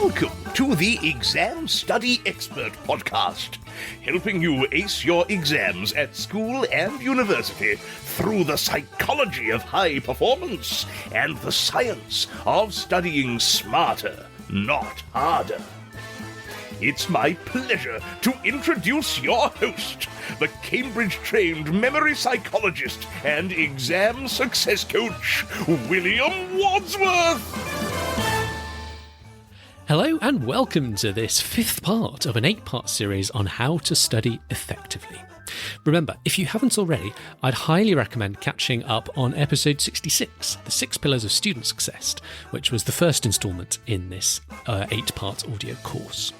Welcome to the Exam Study Expert Podcast, helping you ace your exams at school and university through the psychology of high performance and the science of studying smarter, not harder. It's my pleasure to introduce your host, the Cambridge-trained memory psychologist and exam success coach, William Wadsworth. Hello and welcome to this fifth part of an 8-part series on how to study effectively. Remember, if you haven't already, I'd highly recommend catching up on episode 66, the 6 Pillars of Student Success, which was the first instalment in this 8-part audio course.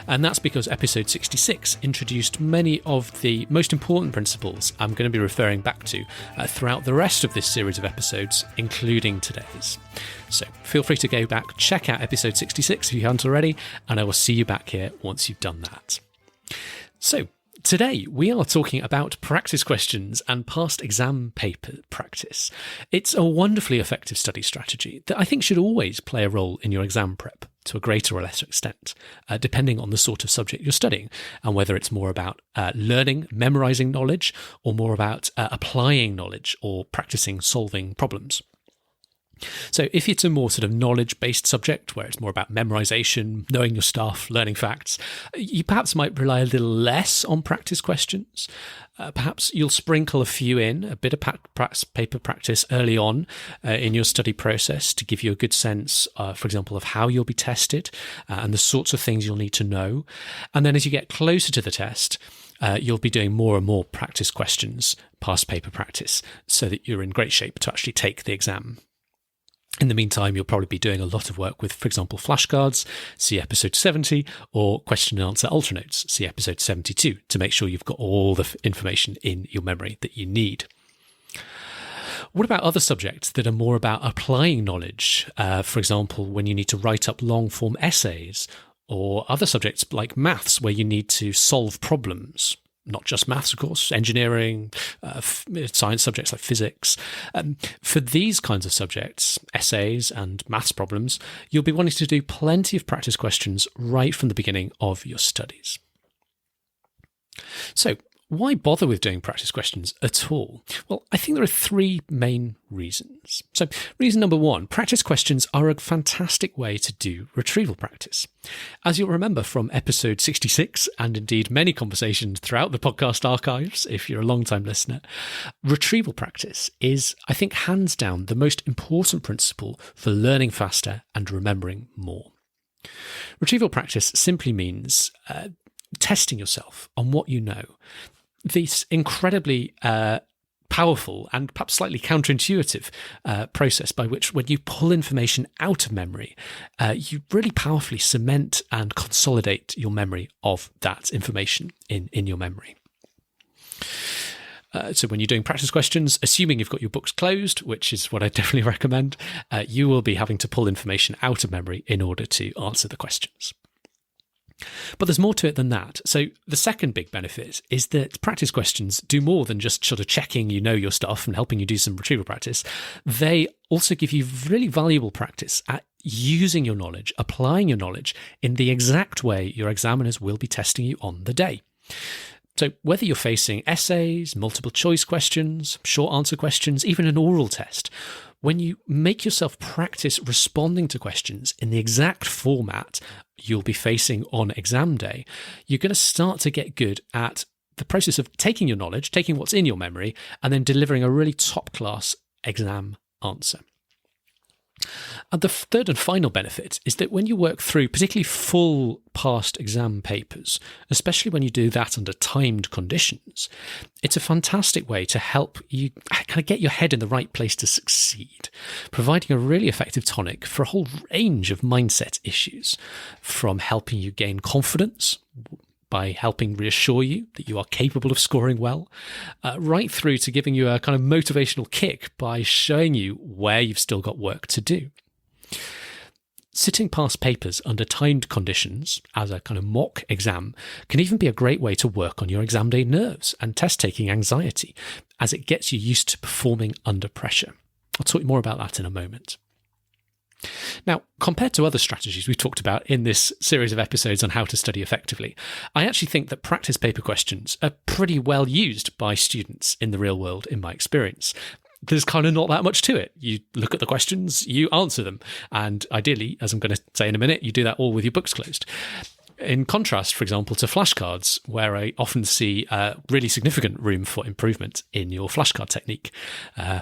And that's because episode 66 introduced many of the most important principles I'm going to be referring back to throughout the rest of this series of episodes, including today's. So feel free to go back, check out episode 66 if you haven't already, and I will see you back here once you've done that. So, today, we are talking about practice questions and past exam paper practice. It's a wonderfully effective study strategy that I think should always play a role in your exam prep to a greater or lesser extent, depending on the sort of subject you're studying and whether it's more about learning, memorizing knowledge, or more about applying knowledge or practicing solving problems. So if it's a more sort of knowledge-based subject where it's more about memorization, knowing your stuff, learning facts, you perhaps might rely a little less on practice questions. Perhaps you'll sprinkle a few in, a bit of paper practice early on in your study process to give you a good sense, for example, of how you'll be tested and the sorts of things you'll need to know. And then as you get closer to the test, you'll be doing more and more practice questions, past paper practice, so that you're in great shape to actually take the exam. In the meantime, you'll probably be doing a lot of work with, for example, flashcards, see episode 70, or question and answer alternates, see episode 72, to make sure you've got all the information in your memory that you need. What about other subjects that are more about applying knowledge? For example, when you need to write up long-form essays, or other subjects like maths where you need to solve problems. Not just maths, of course, engineering, science subjects like physics. For these kinds of subjects, essays and maths problems, you'll be wanting to do plenty of practice questions right from the beginning of your studies. So, why bother with doing practice questions at all? Well, I think there are 3 main reasons. So, reason number 1, practice questions are a fantastic way to do retrieval practice. As you'll remember from episode 66, and indeed many conversations throughout the podcast archives, if you're a long-time listener, retrieval practice is, I think, hands down the most important principle for learning faster and remembering more. Retrieval practice simply means testing yourself on what you know. This incredibly powerful and perhaps slightly counterintuitive process by which when you pull information out of memory, you really powerfully cement and consolidate your memory of that information in your memory. So when you're doing practice questions, assuming you've got your books closed, which is what I definitely recommend, you will be having to pull information out of memory in order to answer the questions. But there's more to it than that. So the second big benefit is that practice questions do more than just sort of checking you know your stuff and helping you do some retrieval practice. They also give you really valuable practice at using your knowledge, applying your knowledge in the exact way your examiners will be testing you on the day. So whether you're facing essays, multiple choice questions, short answer questions, even an oral test, when you make yourself practice responding to questions in the exact format you'll be facing on exam day, you're going to start to get good at the process of taking your knowledge, taking what's in your memory, and then delivering a really top-class exam answer. And the third and final benefit is that when you work through particularly full past exam papers, especially when you do that under timed conditions, it's a fantastic way to help you kind of get your head in the right place to succeed, providing a really effective tonic for a whole range of mindset issues, from helping you gain confidence by helping reassure you that you are capable of scoring well, right through to giving you a kind of motivational kick by showing you where you've still got work to do. Sitting past papers under timed conditions as a kind of mock exam can even be a great way to work on your exam day nerves and test-taking anxiety, as it gets you used to performing under pressure. I'll talk more about that in a moment. Now, compared to other strategies we've talked about in this series of episodes on how to study effectively, I actually think that practice paper questions are pretty well used by students in the real world, in my experience. There's kind of not that much to it. You look at the questions, you answer them, and ideally, as I'm going to say in a minute, you do that all with your books closed. In contrast, for example, to flashcards, where I often see really significant room for improvement in your flashcard technique.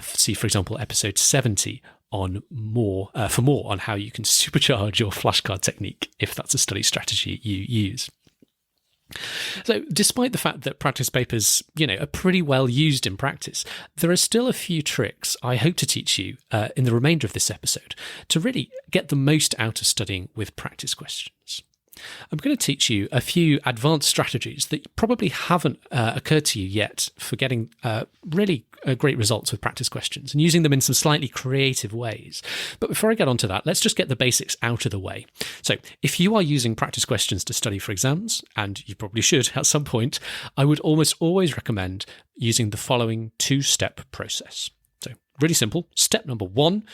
See, for example, episode 70 on more on how you can supercharge your flashcard technique if that's a study strategy you use. So despite the fact that practice papers, are pretty well used in practice, there are still a few tricks I hope to teach you in the remainder of this episode to really get the most out of studying with practice questions. I'm going to teach you a few advanced strategies that probably haven't occurred to you yet for getting really great results with practice questions and using them in some slightly creative ways. But before I get onto that, let's just get the basics out of the way. So if you are using practice questions to study for exams, and you probably should at some point, I would almost always recommend using the following two-step process. So really simple. Step number 1,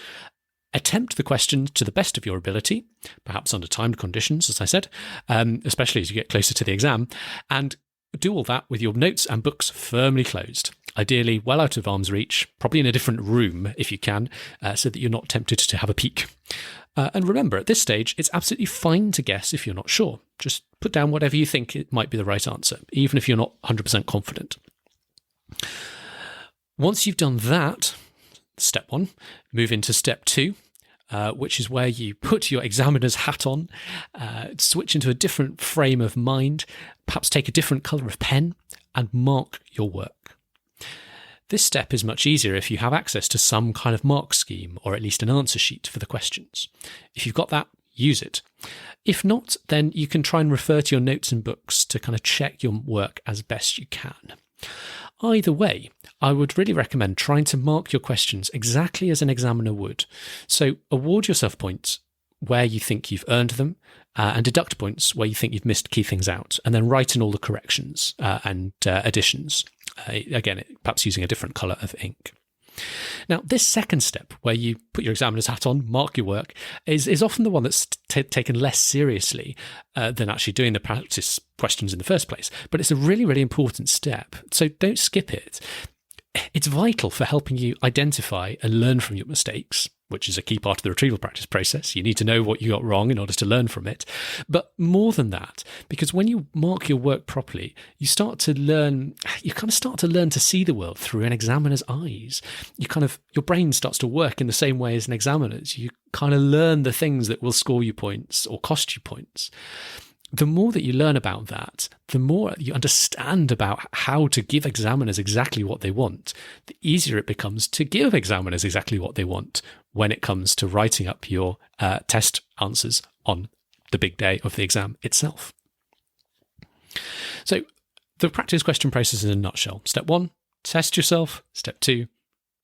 attempt the question to the best of your ability, perhaps under timed conditions, as I said, especially as you get closer to the exam, and do all that with your notes and books firmly closed, ideally well out of arm's reach, probably in a different room if you can, so that you're not tempted to have a peek. And remember, at this stage, it's absolutely fine to guess if you're not sure. Just put down whatever you think it might be the right answer, even if you're not 100% confident. Once you've done that, step 1, move into step 2, which is where you put your examiner's hat on, switch into a different frame of mind, perhaps take a different colour of pen, and mark your work. This step is much easier if you have access to some kind of mark scheme, or at least an answer sheet for the questions. If you've got that, use it. If not, then you can try and refer to your notes and books to kind of check your work as best you can. Either way, I would really recommend trying to mark your questions exactly as an examiner would. So award yourself points where you think you've earned them, and deduct points where you think you've missed key things out, and then write in all the corrections and additions. Again, perhaps using a different colour of ink. Now, this second step, where you put your examiner's hat on, mark your work, is often the one that's taken less seriously than actually doing the practice questions in the first place. But it's a really, really important step, so don't skip it. It's vital for helping you identify and learn from your mistakes, which is a key part of the retrieval practice process. You need to know what you got wrong in order to learn from it. But more than that, because when you mark your work properly, you kind of start to learn to see the world through an examiner's eyes. Your brain starts to work in the same way as an examiner's. You kind of learn the things that will score you points or cost you points. The more that you learn about that, the more you understand about how to give examiners exactly what they want, the easier it becomes to give examiners exactly what they want when it comes to writing up your test answers on the big day of the exam itself. So the practice question process in a nutshell. Step 1, test yourself. Step 2,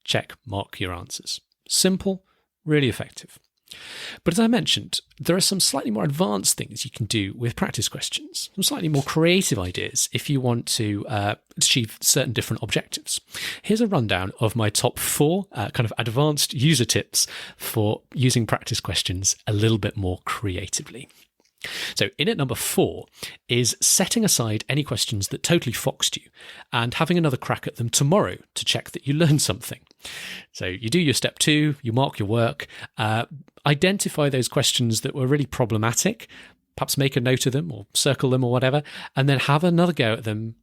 check, mark your answers. Simple, really effective. But as I mentioned, there are some slightly more advanced things you can do with practice questions, some slightly more creative ideas if you want to achieve certain different objectives. Here's a rundown of my top 4 kind of advanced user tips for using practice questions a little bit more creatively. So in at number 4 is setting aside any questions that totally foxed you and having another crack at them tomorrow to check that you learned something. So you do your step 2, you mark your work, identify those questions that were really problematic, perhaps make a note of them or circle them or whatever, and then have another go at them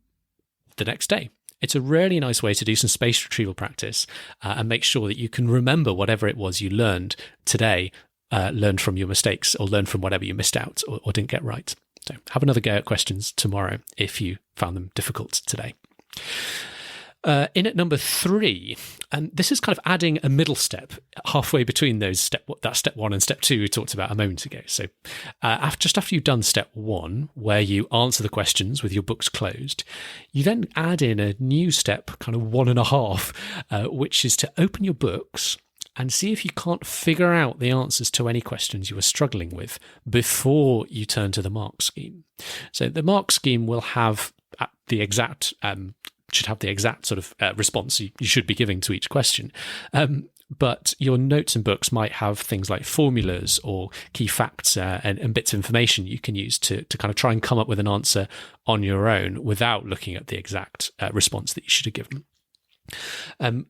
the next day. It's a really nice way to do some spaced retrieval practice and make sure that you can remember whatever it was you learned today, learn from your mistakes or learn from whatever you missed out or didn't get right. So have another go at questions tomorrow if you found them difficult today. In at number 3, and this is kind of adding a middle step halfway between that step 1 and step 2 we talked about a moment ago. So just after you've done step 1, where you answer the questions with your books closed, you then add in a new step, kind of 1.5, which is to open your books and see if you can't figure out the answers to any questions you were struggling with before you turn to the mark scheme. So the mark scheme will have the exact sort of response you should be giving to each question. but your notes and books might have things like formulas or key facts and bits of information you can use to kind of try and come up with an answer on your own without looking at the exact response that you should have given.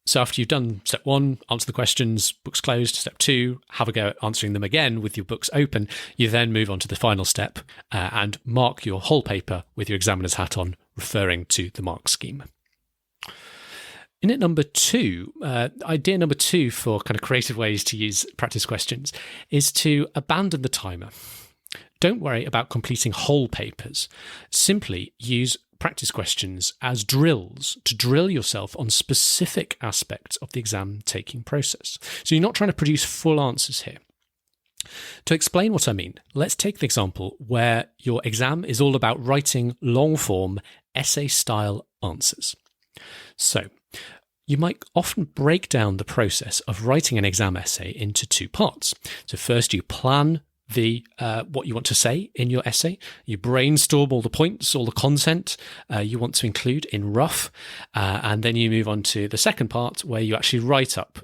So after you've done step 1, answer the questions, books closed, step 2, have a go at answering them again with your books open, you then move on to the final step and mark your whole paper with your examiner's hat on, referring to the mark scheme. Idea number 2 for kind of creative ways to use practice questions is to abandon the timer. Don't worry about completing whole papers. Simply use practice questions as drills to drill yourself on specific aspects of the exam taking process. So you're not trying to produce full answers here. To explain what I mean, let's take the example where your exam is all about writing long-form essay-style answers. So you might often break down the process of writing an exam essay into 2 parts. So first you plan what you want to say in your essay. You brainstorm all the points, all the content you want to include in rough, and then you move on to the second part where you actually write up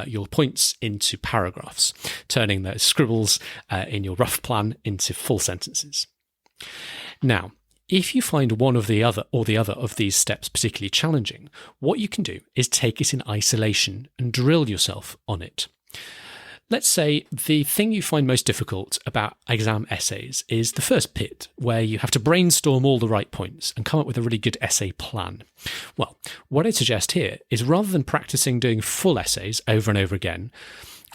your points into paragraphs, turning those scribbles in your rough plan into full sentences. Now, if you find one of the other of these steps particularly challenging, what you can do is take it in isolation and drill yourself on it. Let's say the thing you find most difficult about exam essays is the first bit, where you have to brainstorm all the right points and come up with a really good essay plan. Well, what I'd suggest here is rather than practicing doing full essays over and over again,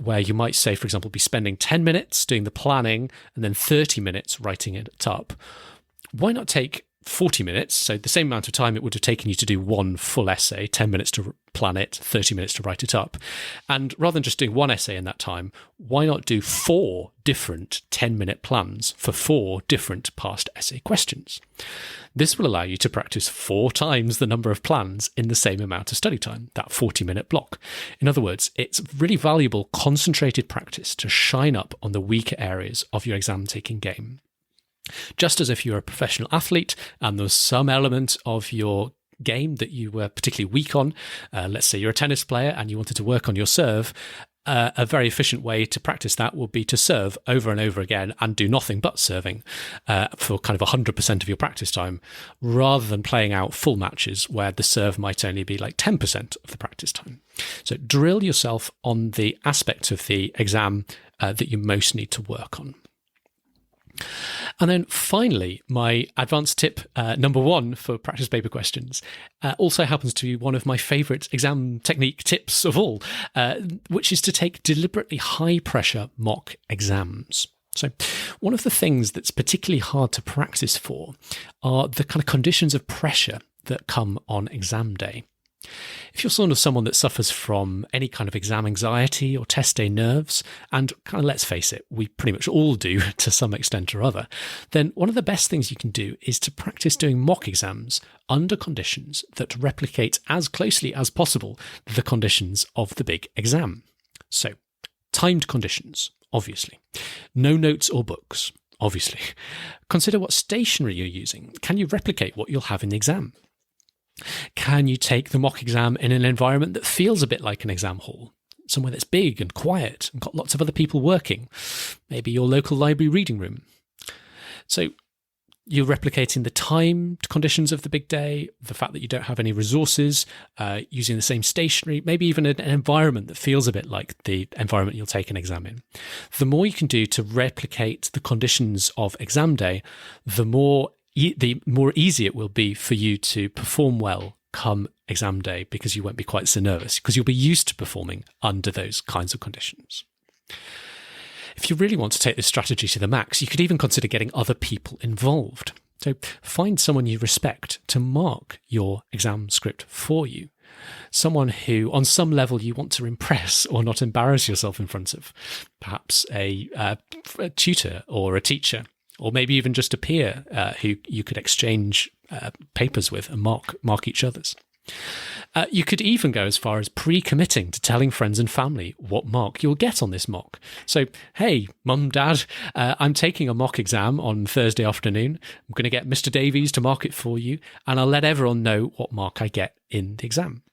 where you might say, for example, be spending 10 minutes doing the planning and then 30 minutes writing it up, why not take 40 minutes, so the same amount of time it would have taken you to do one full essay, 10 minutes to plan it, 30 minutes to write it up. And rather than just doing one essay in that time, why not do 4 different 10-minute plans for 4 different past essay questions? This will allow you to practice 4 times the number of plans in the same amount of study time, that 40-minute block. In other words, it's really valuable concentrated practice to shine up on the weaker areas of your exam-taking game. Just as if you're a professional athlete and there's some element of your game that you were particularly weak on, let's say you're a tennis player and you wanted to work on your serve, a very efficient way to practice that would be to serve over and over again and do nothing but serving for kind of 100% of your practice time, rather than playing out full matches where the serve might only be like 10% of the practice time. So drill yourself on the aspects of the exam that you most need to work on. And then finally, my advanced tip number 1 for practice paper questions also happens to be one of my favourite exam technique tips of all, which is to take deliberately high-pressure mock exams. So one of the things that's particularly hard to practice for are the kind of conditions of pressure that come on exam day. If you're sort of someone that suffers from any kind of exam anxiety or test day nerves, and kind of let's face it, we pretty much all do to some extent or other, then one of the best things you can do is to practice doing mock exams under conditions that replicate as closely as possible the conditions of the big exam. So, timed conditions, obviously. No notes or books, obviously. Consider what stationery you're using. Can you replicate what you'll have in the exam? Can you take the mock exam in an environment that feels a bit like an exam hall? Somewhere that's big and quiet and got lots of other people working. Maybe your local library reading room. So you're replicating the timed conditions of the big day, the fact that you don't have any resources, using the same stationery, maybe even an environment that feels a bit like the environment you'll take an exam in. The more you can do to replicate the conditions of exam day, the more easy it will be for you to perform well come exam day, because you won't be quite so nervous, because you'll be used to performing under those kinds of conditions. If you really want to take this strategy to the max, you could even consider getting other people involved. So find someone you respect to mark your exam script for you. Someone who, on some level, you want to impress or not embarrass yourself in front of. Perhaps a tutor or a teacher, or maybe even just a peer who you could exchange papers with and mark each other's. You could even go as far as pre-committing to telling friends and family what mark you'll get on this mock. So, hey, mum, dad, I'm taking a mock exam on Thursday afternoon. I'm going to get Mr. Davies to mark it for you, and I'll let everyone know what mark I get in the exam.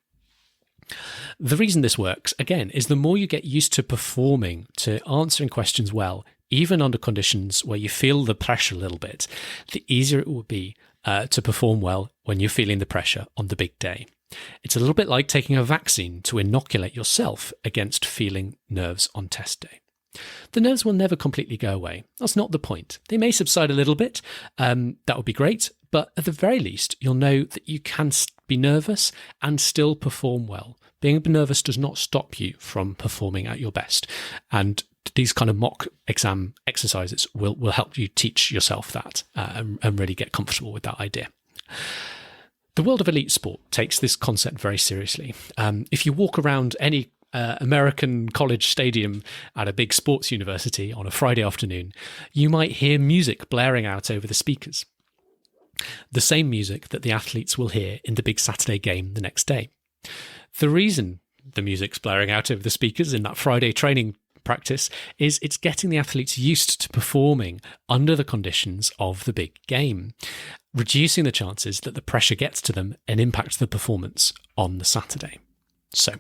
The reason this works, again, is the more you get used to performing, to answering questions well, even under conditions where you feel the pressure a little bit, the easier it will be to perform well when you're feeling the pressure on the big day. It's a little bit like taking a vaccine to inoculate yourself against feeling nerves on test day. The nerves will never completely go away. That's not the point. They may subside a little bit. That would be great. But at the very least, you'll know that you can be nervous and still perform well. Being nervous does not stop you from performing at your best. And these kind of mock exam exercises will help you teach yourself that and really get comfortable with that idea. The world of elite sport takes this concept very seriously. If you walk around any American college stadium at a big sports university on a Friday afternoon, you might hear music blaring out over the speakers. The same music that the athletes will hear in the big Saturday game the next day. The reason the music's blaring out over the speakers in that Friday training practice is it's getting the athletes used to performing under the conditions of the big game, reducing the chances that the pressure gets to them and impacts the performance on the Saturday. So,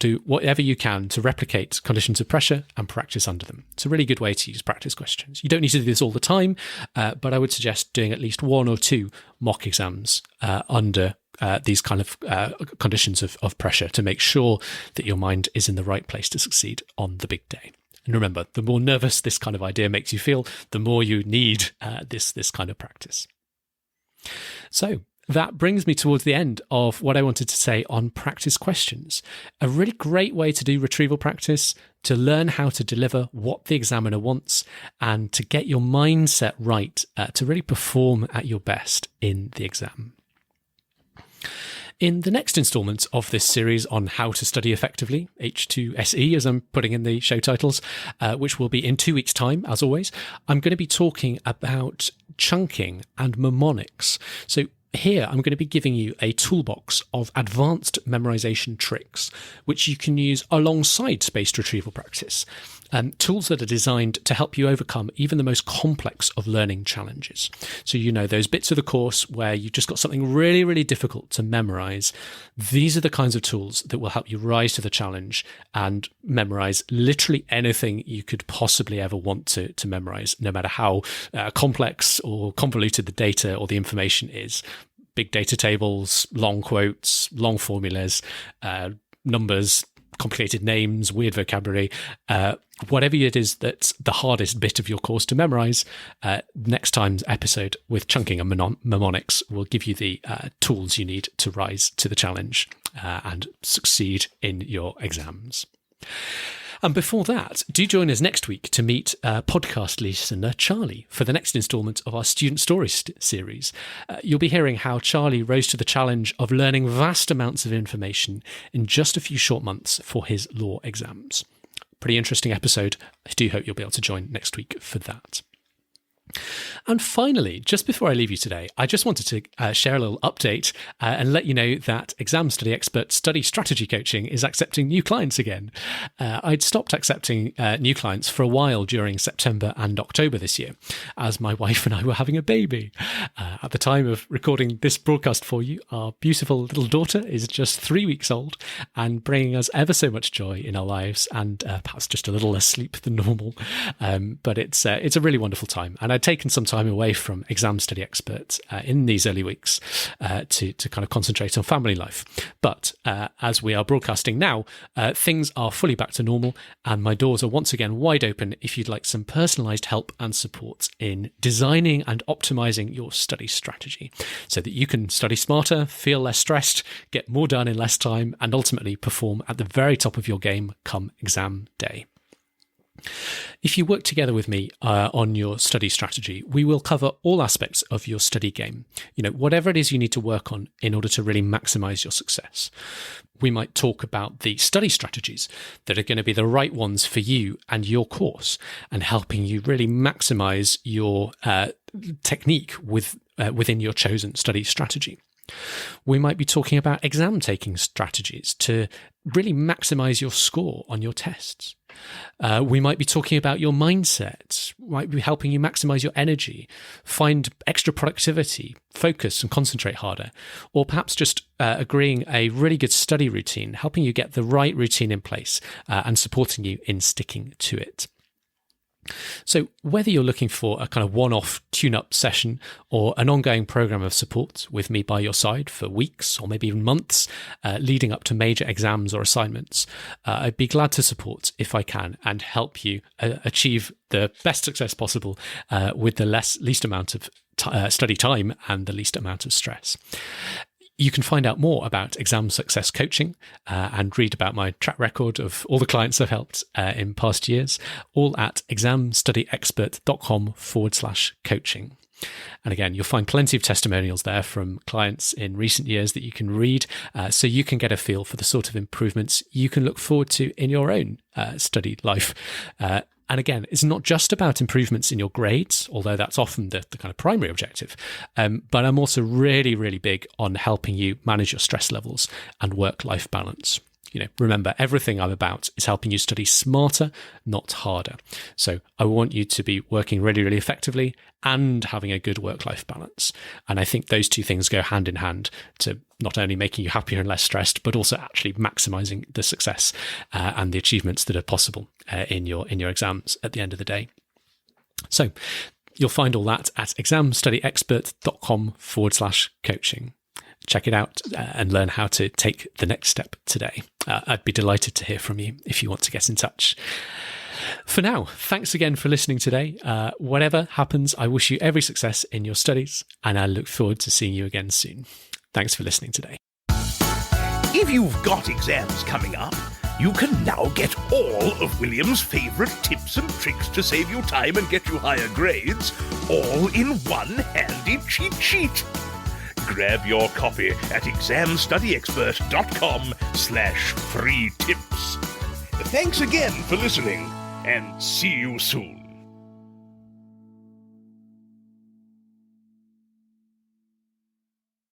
do whatever you can to replicate conditions of pressure and practice under them. It's a really good way to use practice questions. You don't need to do this all the time, but I would suggest doing at least 1 or 2 mock exams under these kind of conditions of pressure to make sure that your mind is in the right place to succeed on the big day. And remember, the more nervous this kind of idea makes you feel, the more you need this kind of practice. So, that brings me towards the end of what I wanted to say on practice questions. A really great way to do retrieval practice, to learn how to deliver what the examiner wants, and to get your mindset right to really perform at your best in the exam. In the next instalment of this series on how to study effectively, H2SE, as I'm putting in the show titles, which will be in 2 weeks' time, as always, I'm going to be talking about chunking and mnemonics. So here, I'm going to be giving you a toolbox of advanced memorization tricks, which you can use alongside spaced retrieval practice. Tools that are designed to help you overcome even the most complex of learning challenges. So, those bits of the course where you've just got something really, really difficult to memorize. These are the kinds of tools that will help you rise to the challenge and memorize literally anything you could possibly ever want to memorize, no matter how complex or convoluted the data or the information is. Big data tables, long quotes, long formulas, numbers, complicated names, weird vocabulary, whatever it is that's the hardest bit of your course to memorize, next time's episode with chunking and mnemonics will give you the tools you need to rise to the challenge and succeed in your exams. And before that, do join us next week to meet podcast listener Charlie for the next instalment of our Student Stories series. You'll be hearing how Charlie rose to the challenge of learning vast amounts of information in just a few short months for his law exams. Pretty interesting episode. I do hope you'll be able to join next week for that. And finally, just before I leave you today, I just wanted to share a little update and let you know that Exam Study Expert Study Strategy Coaching is accepting new clients again. I'd stopped accepting new clients for a while during September and October this year, as my wife and I were having a baby. At the time of recording this broadcast for you, our beautiful little daughter is just 3 weeks old and bringing us ever so much joy in our lives, and perhaps just a little less sleep than normal. But it's a really wonderful time, and I'd taken some time away from Exam Study Expert in these early weeks to kind of concentrate on family life. But as we are broadcasting now, things are fully back to normal, and my doors are once again wide open if you'd like some personalised help and support in designing and optimising your study strategy so that you can study smarter, feel less stressed, get more done in less time, and ultimately perform at the very top of your game come exam day. If you work together with me on your study strategy, we will cover all aspects of your study game. Whatever it is you need to work on in order to really maximize your success. We might talk about the study strategies that are going to be the right ones for you and your course, and helping you really maximize your technique within your chosen study strategy. We might be talking about exam taking strategies to really maximize your score on your tests. We might be talking about your mindset, might be helping you maximize your energy, find extra productivity, focus and concentrate harder, or perhaps just agreeing a really good study routine, helping you get the right routine in place and supporting you in sticking to it. So whether you're looking for a kind of one-off tune-up session or an ongoing program of support with me by your side for weeks or maybe even months leading up to major exams or assignments, I'd be glad to support if I can and help you achieve the best success possible with the least amount of study time and the least amount of stress. You can find out more about exam success coaching and read about my track record of all the clients I've helped in past years, all at examstudyexpert.com/coaching. And again, you'll find plenty of testimonials there from clients in recent years that you can read, so you can get a feel for the sort of improvements you can look forward to in your own study life. And again, it's not just about improvements in your grades, although that's often the kind of primary objective. But I'm also really, really big on helping you manage your stress levels and work-life balance. Remember, everything I'm about is helping you study smarter, not harder. So I want you to be working really, really effectively and having a good work-life balance. And I think those two things go hand in hand to not only making you happier and less stressed, but also actually maximizing the success and the achievements that are possible in your exams at the end of the day. So you'll find all that at examstudyexpert.com/coaching. Check it out and learn how to take the next step today. I'd be delighted to hear from you if you want to get in touch. For now, thanks again for listening today. Whatever happens, I wish you every success in your studies, and I look forward to seeing you again soon. Thanks for listening today. If you've got exams coming up, you can now get all of William's favourite tips and tricks to save you time and get you higher grades, all in one handy cheat sheet. Grab your copy at examstudyexpert.com/free tips. Thanks again for listening, and see you soon.